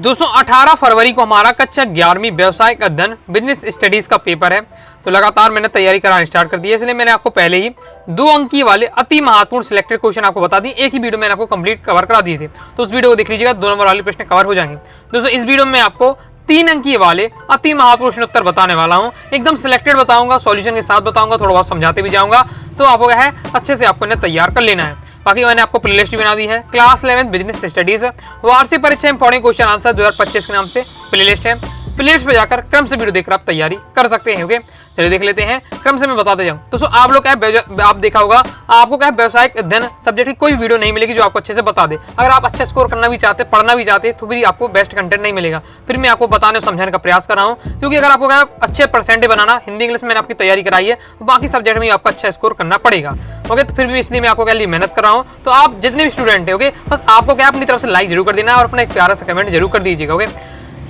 दोस्तों 18 फरवरी को हमारा कक्षा 11वीं व्यवसायिक अध्ययन बिजनेस स्टडीज का पेपर है। तो लगातार मैंने तैयारी कराना स्टार्ट कर दी है, इसलिए मैंने आपको पहले ही 2 अंकीय वाले अति महत्वपूर्ण सिलेक्टेड क्वेश्चन आपको बता दी। एक ही वीडियो मैंने आपको कंप्लीट कवर करा दिए थे, तो उस वीडियो को देख लीजिएगा, 2 नंबर वाले प्रश्न कवर हो जाएंगे। दोस्तों इस वीडियो में आपको 3 अंकीय वाले अति महत्वपूर्ण प्रश्न उत्तर बताने वाला हूँ। एकदम सिलेक्टेड बताऊंगा, सॉल्यूशन के साथ बताऊंगा, थोड़ा बहुत समझाते भी जाऊंगा। तो आपको क्या है, अच्छे से आपको इन्हें तैयार कर लेना है। बाकी मैंने आपको प्लेलिस्ट बना दी है, क्लास 11 बिजनेस स्टडीज वार्षिक परीक्षा इंपॉर्टेंट क्वेश्चन आंसर 2025 के नाम से प्लेलिस्ट है। प्लेलिस्ट पे जाकर क्रम से वीडियो देखकर आप तैयारी कर सकते हैं। ओके, चलिए देख लेते हैं, क्रम से मैं बताते जाऊँ। दोस्तों आप लोग क्या आप देखा होगा, आपको क्या व्यवसायिक अध्ययन सब्जेक्ट की कोई वीडियो नहीं मिलेगी जो आपको अच्छे से बता दे। अगर आप अच्छा स्कोर करना भी चाहते, पढ़ना भी चाहते, तो भी आपको बेस्ट कंटेंट नहीं मिलेगा। फिर मैं आपको बताने और समझाने का प्रयास कर रहा हूँ, क्योंकि अगर आपको क्या अच्छे परसेंटेज बनाना, हिंदी इंग्लिश में आपकी तैयारी कराई है, तो बाकी सब्जेक्ट में आपको अच्छा स्कोर करना पड़ेगा। ओके, तो फिर भी इसलिए मैं आपको क्या मेहनत कर रहा हूँ। तो आप जितने भी स्टूडेंट है, ओके, बस आपको क्या अपनी तरफ से लाइक जरूर कर देना है और अपना एक प्यारा सा कमेंट जरूर कर दीजिएगा। ओके,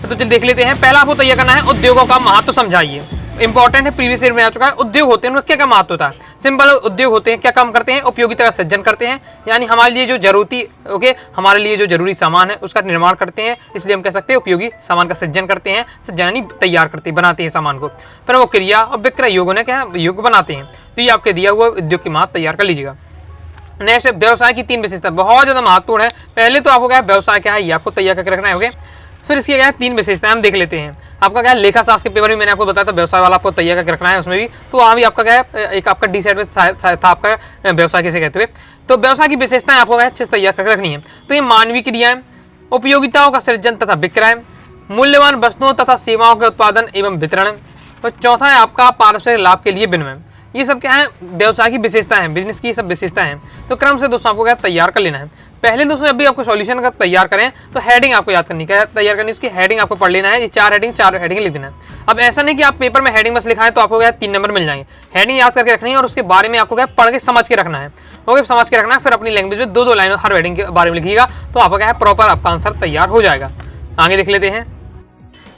तो चलिए देख लेते हैं। पहला आपको तैयार करना है, उद्योगों का महत्व समझाइए। इंपॉर्टेंट है, प्रीवियस ईयर में आ चुका है। उद्योग होते हैं, उनका क्या क्या महत्व होता है? सिंपल उद्योग होते हैं, क्या काम करते हैं? उपयोगिता का सृजन करते हैं, यानी हमारे लिए जो जरूरती हमारे लिए जो जरूरी सामान है उसका निर्माण करते हैं, इसलिए हम कह सकते हैं उपयोगी सामान का सृजन करते हैं। सृजन यानी तैयार करते, बनाते हैं सामान को। फिर वो क्रिया और विक्रय योग ने क्या योग बनाते हैं। तो ये आपके दिया हुआ उद्योग की महत्व तैयार कर लीजिएगा। नेक्स्ट, व्यवसाय की 3 विशेषता बहुत ज्यादा महत्वपूर्ण है। पहले तो आपको क्या व्यवसाय क्या है ये आपको तैयार करके रखना है। ओके, फिर इसकी क्या है 3 विशेषताएं हम देख लेते हैं। आपका क्या है, लेखा शास्त्र के पेपर में मैंने आपको बताया था व्यवसाय वाला आपको तैयार करके रखना है, उसमें भी तो वहाँ भी आपका क्या है, एक आपका डी साइड में था आपका व्यवसाय किसे कहते हुए। तो व्यवसाय की विशेषताएं आपको क्या अच्छे से तैयार करके रखनी है। तो ये मानवीय क्रियाएं, उपयोगिताओं का सृजन तथा विक्रय, मूल्यवान वस्तुओं तथा सेवाओं के उत्पादन एवं वितरण, और चौथा है आपका पारस्परिक लाभ के लिए विनिमय। ये सब क्या है, व्यवसाय की विशेषताएं हैं, बिजनेस की सब विशेषताएं हैं। तो क्रम से दोस्तों आपको क्या तैयार कर लेना है। पहले दोस्तों जब भी आपको सॉल्यूशन का तैयार करें तो हेडिंग आपको याद करनी है, तैयार करनी, उसकी हेडिंग आपको पढ़ लेना है। ये 4 हेडिंग लिख देना है। अब ऐसा नहीं कि आप पेपर में हेडिंग बस लिखा है तो आपको क्या 3 नंबर मिल जाएंगे। हेडिंग याद करके रखनी है और उसके बारे में आपको क्या पढ़ के समझ के रखना है। ओके, समझ के रखना है, फिर अपनी लैंग्वेज में 2 लाइन हर हेडिंग के बारे में लिखिएगा, तो आपका क्या है प्रॉपर आपका आंसर तैयार हो जाएगा। आगे देख लेते हैं।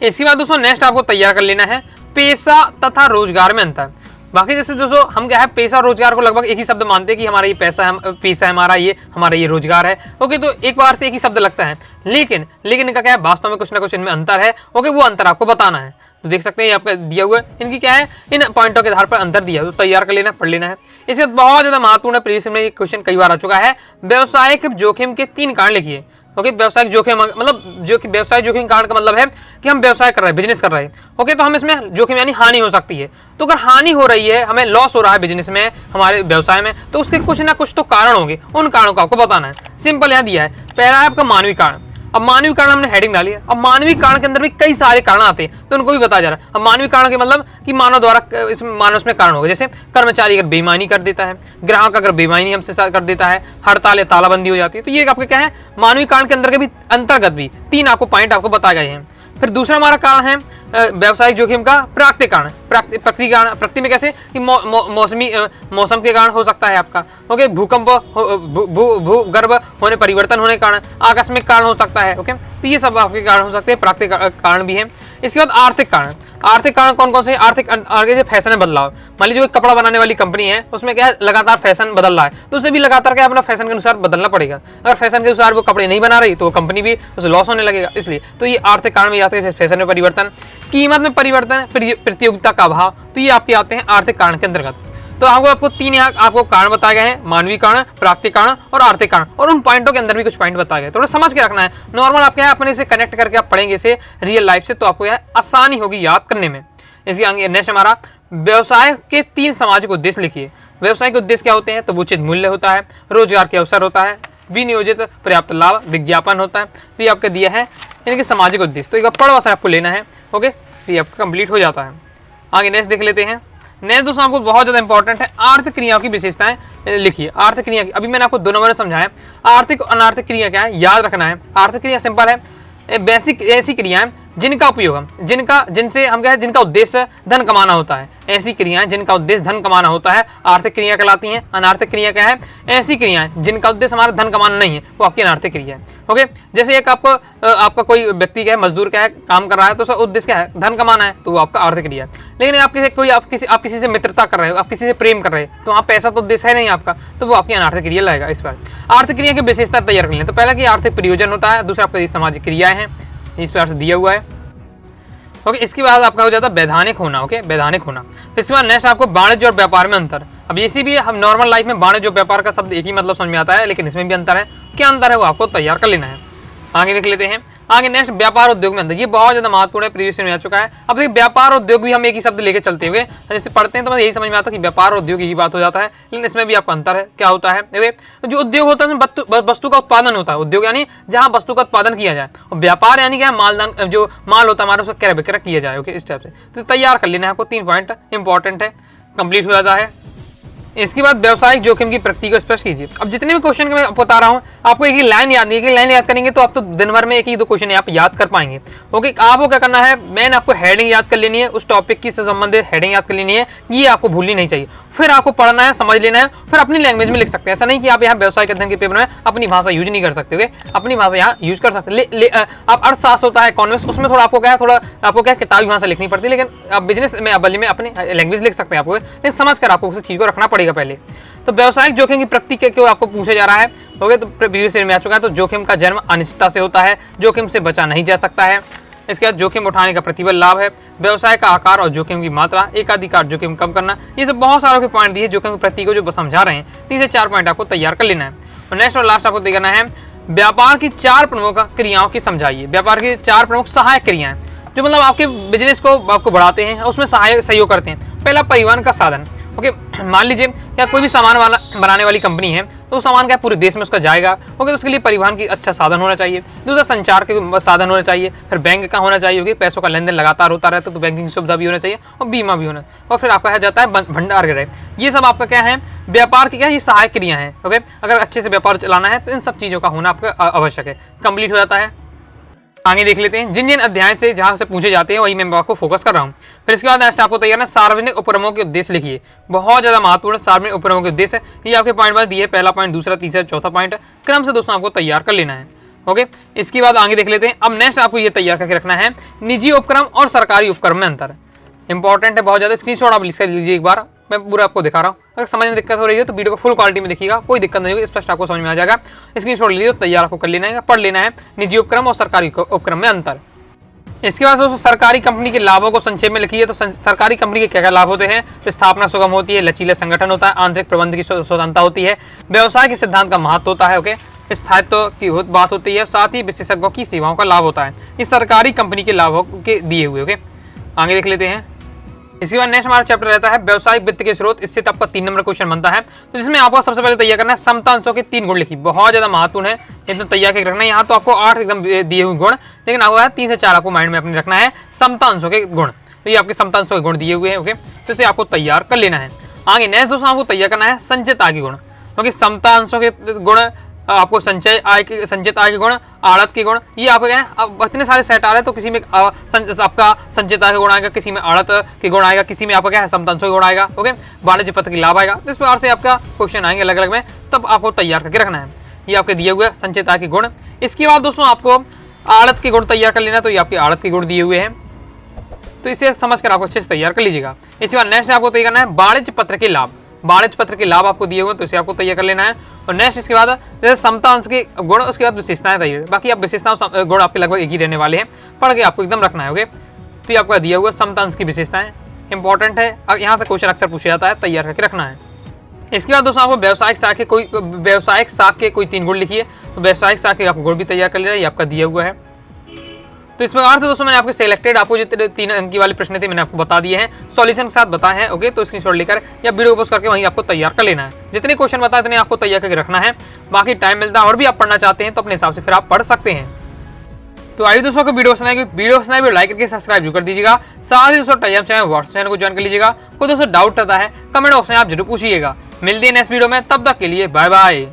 इसी बात दोस्तों नेक्स्ट आपको तैयार कर लेना है, पेशा तथा रोजगार में अंतर। बाकी जैसे दोस्तों हम क्या है, पैसा और रोजगार को लगभग एक ही शब्द मानते हैं कि हमारा ये पैसा है, पैसा है हमारा ये रोजगार है। ओके, तो एक बार से एक ही शब्द लगता है, लेकिन इनका क्या है, वास्तव में कुछ ना कुछ इनमें अंतर है। ओके, वो अंतर आपको बताना है। तो देख सकते हैं ये आपका दिया हुआ है, इनकी क्या है, इन पॉइंटों के आधार पर अंतर दिया है, तो तैयार कर लेना, पढ़ लेना है। इसके बाद बहुत ज्यादा महत्वपूर्ण है, प्रीवियस में ये क्वेश्चन कई बार आ चुका है, व्यवसायिक जोखिम के 3 कारण लिखिए। ओके, व्यवसायिक जोखिम मतलब जो कि व्यवसाय जोखिम कारण का मतलब है कि हम व्यवसाय कर रहे हैं, बिजनेस कर रहे हैं। ओके, तो हम इसमें जोखिम यानी हानि हो सकती है। तो अगर हानि हो रही है, हमें लॉस हो रहा है बिजनेस में, हमारे व्यवसाय में, तो उसके कुछ ना कुछ तो कारण होंगे, उन कारणों को आपको बताना है। सिंपल यहाँ दिया है, पहला है आपका मानवीय कारण। अब मानवीय कारण हमने हेडिंग डाली है। अब मानवीय कारण के अंदर भी कई सारे कारण आते हैं, तो उनको भी बताया जा रहा है। अब मानवीय कारण के मतलब कि मानव द्वारा इसमें कारण होगा, जैसे कर्मचारी अगर बेईमानी कर देता है, ग्राहक अगर बेईमानी हमसे कर देता है, हड़ताल या तालाबंदी हो जाती है, तो ये आपके क्या है, मानवीय कारण के अंदर के भी अंतर्गत भी 3 आपको पॉइंट आपको बताए गए हैं। फिर दूसरा हमारा कारण है व्यावसायिक जोखिम का प्राकृतिक कारण। प्रकृति कारण, प्रकृति में कैसे कि मौसम के कारण हो सकता है आपका। ओके, भूकंप, भूगर्भ होने, परिवर्तन होने के कारण, आकस्मिक कारण हो सकता है। ओके, तो ये सब आपके कारण हो सकते हैं, प्राकृतिक कारण भी है। इसके बाद आर्थिक कारण। आर्थिक कारण कौन कौन से? आर्थिक आगे फैशन में बदलाव। मान लीजिए कोई कपड़ा बनाने वाली कंपनी है, उसमें क्या है लगातार फैशन बदल रहा है, तो उसे भी लगातार क्या अपना फैशन के अनुसार बदलना पड़ेगा। अगर फैशन के अनुसार वो कपड़े नहीं बना रही तो कंपनी भी उसे लॉस होने लगेगा। इसलिए तो ये आर्थिक कारण में आते हैं। फैशन में परिवर्तन, कीमत में परिवर्तन, प्रतियोगिता का अभाव, तो ये आपके आते हैं आर्थिक कारण के अंतर्गत। तो आपको 3 यहाँ आपको कारण बताए गए हैं, मानवीय कारण, प्राकृतिक कारण और आर्थिक कारण, और उन पॉइंटों के अंदर भी कुछ पॉइंट बताए गए। थोड़ा समझ के रखना है। नॉर्मल आप क्या है अपने से कनेक्ट करके आप पढ़ेंगे इसे रियल लाइफ से, तो आपको यह आसानी होगी याद करने में। इसके आगे नेक्स्ट हमारा व्यवसाय के 3 सामाजिक उद्देश्य लिखिए। व्यवसाय के उद्देश्य क्या होते हैं? तो उचित मूल्य होता है, रोजगार के अवसर होता है, विनियोजित पर्याप्त लाभ, विज्ञापन होता है। तो ये आपके दिया है इनके सामाजिक उद्देश्य। तो एक बार पढ़वा सा आपको लेना है। ओके, तो ये आपका कंप्लीट हो जाता है। आगे नेक्स्ट देख लेते हैं। नेक्स्ट दोस्तों आपको बहुत ज्यादा इंपॉर्टेंट है, आर्थिक क्रियाओं की विशेषताएं लिखिए। आर्थिक क्रिया अभी मैंने आपको 2 नंबर में समझाया। आर्थिक और अनार्थिक क्रिया क्या है याद रखना है। आर्थिक क्रिया सिंपल है, बेसिक ऐसी क्रियाएं जिनका उपयोग जिनसे हम क्या है, जिनका उद्देश्य धन कमाना होता है। ऐसी क्रियाएं जिनका उद्देश्य धन कमाना होता है आर्थिक क्रिया कहलाती हैं। अनार्थिक क्रिया क्या है? ऐसी क्रियाएं जिनका उद्देश्य हमारा धन कमाना नहीं है, वो आपकी अनार्थिक क्रिया है। ओके, जैसे एक आपका कोई व्यक्ति क्या है, मजदूर क्या है, काम कर रहा है, तो उसका उद्देश्य क्या है? धन कमाना है, तो वो आपका आर्थिक क्रिया है। लेकिन आप किसी से मित्रता कर रहे हो, आप किसी से प्रेम कर रहे हो, तो वहाँ पैसा तो उद्देश्य है नहीं आपका, तो वो आपकी अनार्थिक क्रिया लगेगा। इस बार आर्थिक क्रिया की विशेषता तैयार कर लें। तो पहला कि आर्थिक प्रयोजन होता है, दूसरा आपका सामाजिक क्रियाएं हैं, इस प्रकार से दिया हुआ है। ओके, इसके बाद आपका हो जाता है वैधानिक होना। ओके, वैधानिक होना। फिर इसके बाद नेक्स्ट आपको वाणिज्य और व्यापार में अंतर। अब इसी भी हम नॉर्मल लाइफ में वाणिज्य और व्यापार का शब्द एक ही मतलब समझ में आता है, लेकिन इसमें भी अंतर है। क्या अंतर है वो आपको तैयार कर लेना है। आगे देख लेते हैं। आगे नेक्स्ट व्यापार उद्योग में अंतर, ये बहुत ज्यादा महत्वपूर्ण है, प्रीवियस में आ चुका है। अब देखिए व्यापार उद्योग भी हम एक ही शब्द लेके चलते हुए जैसे पढ़ते हैं तो यही समझ में आता है कि व्यापार उद्योग की बात हो जाता है, लेकिन इसमें भी आपका अंतर है। क्या होता है, देखिए जो उद्योग होता है उसमें वस्तु का उत्पादन होता है। उद्योग यानी जहाँ वस्तु का उत्पादन किया जाए, और व्यापार यानी क्या, मालदान जो माल होता है हमारा उसका क्रय विक्रय किया जाए। ओके, इस टाइप से तो तैयार कर लेना है आपको। 3 पॉइंट इंपॉर्टेंट है, कंप्लीट हो जाता है। इसके बाद व्यवसायिक जोखिम की प्रकृति को स्पष्ट कीजिए। अब जितने भी क्वेश्चन मैं बता रहा हूँ आपको एक ही लाइन याद नहीं है, लाइन याद करेंगे तो आप तो दिन भर में एक ही 2 क्वेश्चन आप याद कर पाएंगे। ओके, आपको क्या करना है, मैंने आपको हेडिंग याद कर लेनी है, उस टॉपिक की से संबंधित हेडिंग याद कर लेनी है, ये आपको भूलनी नहीं चाहिए। फिर आपको पढ़ना है, समझ लेना है, फिर अपनी लैंग्वेज में लिख सकते हैं। ऐसा नहीं कि आप यहाँ व्यवसायिक अध्ययन के पेपर में अपनी भाषा यूज नहीं कर सकते। अपनी भाषा यहाँ यूज कर सकते। आप अर्थशास्त्र होता है, इकोनॉमिक्स, उसमें थोड़ा आपको क्या है, थोड़ा आपको क्या किताबी भाषा लिखनी पड़ती है, लेकिन आप बिजनेस में अबली में अपनी लैंग्वेज लिख सकते हैं आपको, लेकिन समझ कर आपको उस चीज को रखना पड़ेगा पहले। तो व्यवसायिक जोखिम की प्रकृति क्यों आपको पूछा जा रहा है। ओके, तो प्रीवियस में आ चुका है। तो जोखिम का जन्म अनिश्चितता से होता है, जोखिम से बचा नहीं जा सकता है। इसके बाद जोखिम उठाने का प्रतिबल लाभ है, व्यवसाय का आकार और जोखिम की मात्रा, एकाधिकार जोखिम कम करना, ये सब बहुत सारे पॉइंट दिए जोखिम की प्रकृति को जो समझा रहे हैं। 3 से 4 पॉइंट आपको तैयार कर लेना है। और नेक्स्ट और लास्ट आपको तैयार करना है व्यापार की 4 प्रमुख क्रियाओं की समझाइए। व्यापार की 4 प्रमुख सहायक क्रियाएं जो मतलब आपके बिजनेस को आपको बढ़ाते हैं, उसमें सहयोग करते हैं। पहला, परिवहन का साधन। ओके, मान लीजिए या कोई भी सामान वाला बनाने वाली कंपनी है, तो सामान क्या पूरे देश में उसका जाएगा। ओके, तो उसके लिए परिवहन की अच्छा साधन होना चाहिए। दूसरा, संचार के साधन होना चाहिए। फिर बैंक का होना चाहिए, क्योंकि पैसों का लेन देन लगातार होता रहता है, तो बैंकिंग सुविधा भी होना चाहिए और बीमा भी होना। और फिर आपका जाता है भंडार गृह। ये सब आपका क्या है, व्यापार की क्या ये सहायक क्रिया है। ओके, अगर अच्छे से व्यापार चलाना है तो इन सब चीज़ों का होना आपका आवश्यक है। कंप्लीट हो जाता है। आगे देख लेते हैं। जिन जिन अध्याय से जहां से पूछे जाते हैं वही मैं आपको फोकस कर रहा हूं। फिर इसके बाद नेक्स्ट आपको तैयार है सार्वजनिक उपक्रमों के उद्देश्य लिखिए। बहुत ज्यादा महत्वपूर्ण सार्वजनिक उपक्रमों के उद्देश्य, ये आपके पॉइंट बस दिए, पहला पॉइंट, दूसरा, तीसरा, चौथा पॉइंट, क्रम से दोस्तों आपको तैयार कर लेना है। ओके, इसके बाद आगे देख लेते हैं। अब नेक्स्ट आपको ये तैयार करके रखना है निजी उपक्रम और सरकारी उपक्रम में अंतर। इंपॉर्टेंट है बहुत ज्यादा, स्क्रीनशॉट आप लिख लीजिए एक बार, मैं पूरा आपको दिखा रहा हूँ। अगर समझ में दिक्कत हो रही है तो वीडियो को फुल क्वालिटी में देखिएगा, कोई दिक्कत नहीं होगी, स्पष्ट आपको समझ में आ जाएगा। स्क्रीनशॉट लीजिए, तैयार आपको कर लेना है, पढ़ लेना है निजी उपक्रम और सरकारी उपक्रम में अंतर। इसके बाद दोस्तों सरकारी कंपनी के लाभों को संक्षेप में लिखिए। तो सरकारी कंपनी के क्या क्या लाभ होते हैं, तो स्थापना सुगम होती है, लचीला संगठन होता है, आंतरिक प्रबंध की स्वतंत्रता होती है, व्यवसाय के सिद्धांत का महत्व होता है, ओके, स्थायित्व की बात होती है, साथ ही विशेषज्ञों की सेवाओं का लाभ होता है। ये सरकारी कंपनी के लाभों के दिए हुए। ओके, आगे देख लेते हैं। इसके बाद नेक्स्ट हमारा चैप्टर रहता है व्यवसायिक वित्त के स्रोत। इससे आपका 3 नंबर क्वेश्चन बनता है, तो जिसमें आपको सबसे पहले तैयार करना है समता अंशों के 3 गुण लिखिए। बहुत ज्यादा महत्वपूर्ण है, एकदम तैयार करके रखना है। यहाँ तो आपको 8 एकदम दिए हुए गुण, लेकिन आपको 3 से 4 आपको माइंड में अपने रखना है समता अंशों के गुण। तो ये आपके समता अंशों के गुण दिए हुए हैं। ओके, तो इसे आपको तैयार कर लेना है। आगे नेक्स्ट दोस्तों आपको तैयार करना है संचित आय के गुण, क्योंकि समता अंशों के गुण, आपको संचित आय के गुण, आड़त के गुण, ये आपको क्या है, अब इतने सारे सेट आ रहे हैं, तो किसी में आपका संचित आय का गुण आएगा, किसी में आड़त के गुण आएगा, किसी में आपका क्या है समतांशों के गुण आएगा। ओके, वाणिज्य पत्र की लाभ आएगा। तो इस प्रकार से आपका क्वेश्चन आएंगे अलग अलग में, तब आपको तैयार करके रखना है। ये आपके दिए हुए संचित आय के गुण। इसके बाद दोस्तों आपको आड़त के गुण तैयार कर लेना, तो ये आपके आड़त के गुण दिए हुए हैं, तो इसे समझ कर आपको अच्छे से तैयार कर लीजिएगा। इसके बाद नेक्स्ट आपको तैयार करना है वाणिज्य पत्र के लाभ। वाणिज्य पत्र के लाभ आपको दिए हुए, तो इसे आपको तैयार कर लेना है। और नेक्स्ट इसके बाद जैसे समता अंश के गुण, उसके बाद विशेषताएं तैयार, बाकी आप विशेषताओं गुण आपके लगभग एक ही रहने वाले हैं, पढ़ के आपको एकदम रखना है। ओके, तो ये आपका दिया हुआ समता अंश की विशेषताएं इंपॉर्टेंट है, यहाँ से क्वेश्चन अक्सर पूछा जाता है, तैयार करके रखना है। इसके बाद दोस्तों आपको व्यावसायिक साख के कोई 3 गुण लिखिए। तो व्यावसायिक साख के आपको गुण भी तैयार कर लेना है, ये आपका दिया हुआ है। तो इस प्रकार से दोस्तों मैंने आपके सिलेक्टेड आपको जो 3 अंक की वाले प्रश्न थे मैंने आपको बता दिए हैं, सॉल्यूशन के साथ बताए हैं। ओके, तो स्क्रीनशॉट लेकर या वीडियो पोस्ट करके वहीं आपको तैयार कर लेना है। जितने क्वेश्चन बताए इतने आपको तैयार करके रखना है। बाकी टाइम मिलता है और भी आप पढ़ना चाहते हैं तो अपने हिसाब से फिर आप पढ़ सकते हैं। तो आइए दोस्तों को वीडियो पसंद आए लाइक करके सब्सक्राइब जरूर कर दीजिएगा। साथ ही दोस्तों टेलीग्राम चैनल व्हाट्सएप चैनल को ज्वाइन कर लीजिएगा। कोई दोस्तों डाउट रहता है कमेंट बॉक्स में आप जरूर पूछिएगा। मिलते हैं नेक्स्ट वीडियो में, तब तक के लिए बाय बाय।